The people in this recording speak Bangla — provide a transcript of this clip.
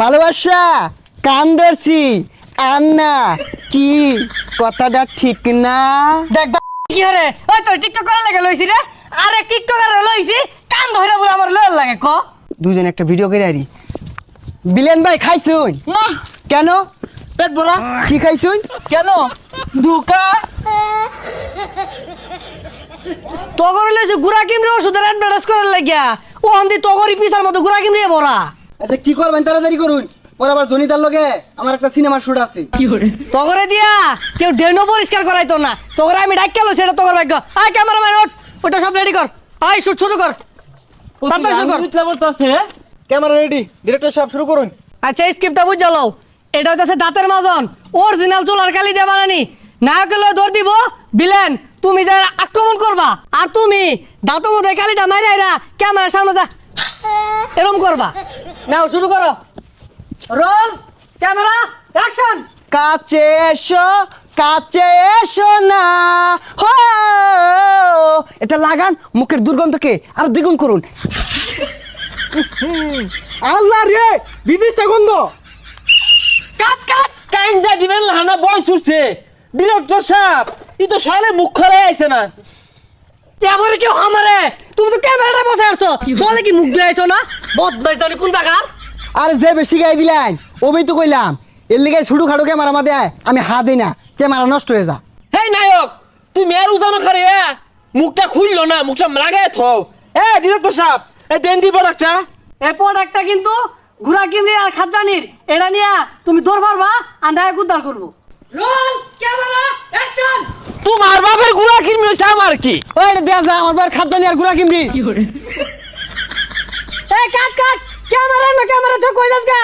ভালোবাসা কান ধরছি আর না কি কথাটা ঠিক না। দেখ কি হরে ওই তোর টিকটক করার লাগে লইছি রে। আরে টিকটকার লইছি কান ধরে বলে আমার লয় লাগে ক। দুইজন একটা ভিডিও করে আরি। বিলেন ভাই খাইছুন? না কেন? পেট ভরা। কি খাইছুন? কেন দুকা তগর লইছে গুড়া কিমরে ওষুধের অ্যাডভার্টাইজ করার লাগিয়া ও অন্দি তগরি পিসার মতো গুড়া কিমরে ভরা। আচ্ছা কি করবেন তাড়াতাড়ি করুন, ওর আবার জনিতার লগে আমার একটা সিনেমার শুট আছে। তগরে দিয়া কেউ ডেনো পরিষ্কার করাইতো না, তগরে আমি ডাক কেলো সেটা তগর ভাগ্য। আয় ক্যামেরাম্যান ওঠ, ওটা সব রেডি কর, আয় শুট শুরু কর, তাড়াতাড়ি শুরু কর। ক্যামেরা রেডি, ডিরেক্টর সাহেব শুরু করুন। আচ্ছা স্ক্রিপ্টটা বুঝ জ্বালাও। এটা হচ্ছে দাঁতের মাজন, অরিজিনাল চুলার কালি দিয়ে বানানি। নায়কের লয় দৌড় দিব, বিলেন তুমি যা আক্রমণ করবা আর তুমি দাঁতের মধ্যে কালিটা মারি আইরা ক্যামেরার সামনে যা এরকম করবা। নাও শুরু করো, রোল ক্যামেরা অ্যাকশন। কাছে এসো কাছে এসো না হো, এটা লাগান মুখের দুর্গন্ধকে আর দ্বিগুণ করুন। আল্লাহ রে, বিদেশটা গন্ধ। কাট কাট কাইঞ্জা দিবেন লানা বয়স উঠছে। ডিরেক্টর সাহেব ই তো সরে মুখ খোলাই আইছে না। এবারে কেউ আমারে, তুমি তো ক্যামেরাটা বসে আসছো, চলে কি মুখ দিয়ে আইছো না? বদমাইশ জানি কোন জায়গার। আর যে বেশি গাই দিলেন ওবেই তো কইলাম, এর লিগে ছুটু খাটু ক্যামেরা মাদে আমি হাত দিই না, ক্যামেরা নষ্ট হয়ে যা। হেই নায়ক, তুমি আর উজানো খারে মুখটা খুললো না, মুখটা লাগাই থাও। ডিরেক্টর সাহেব দেন দি প্রোডাক্টটা। এই প্রোডাক্টটা কিন্তু ঘুরা কিমরি আর খাজানির, এটা নিয়ে তুমি দৌড় মারবা আর নায়ক উদ্ধার করবো। Roll camera action. তোমার বাপের গুড়া কিনবি হইছে আমার কি? ওই দেয়া যা আমার বার খাদ্য নিয়ে আর গুড়া কিমরি। এই কাট কাট ক্যামেরা না ক্যামেরা তো কই যাস গা।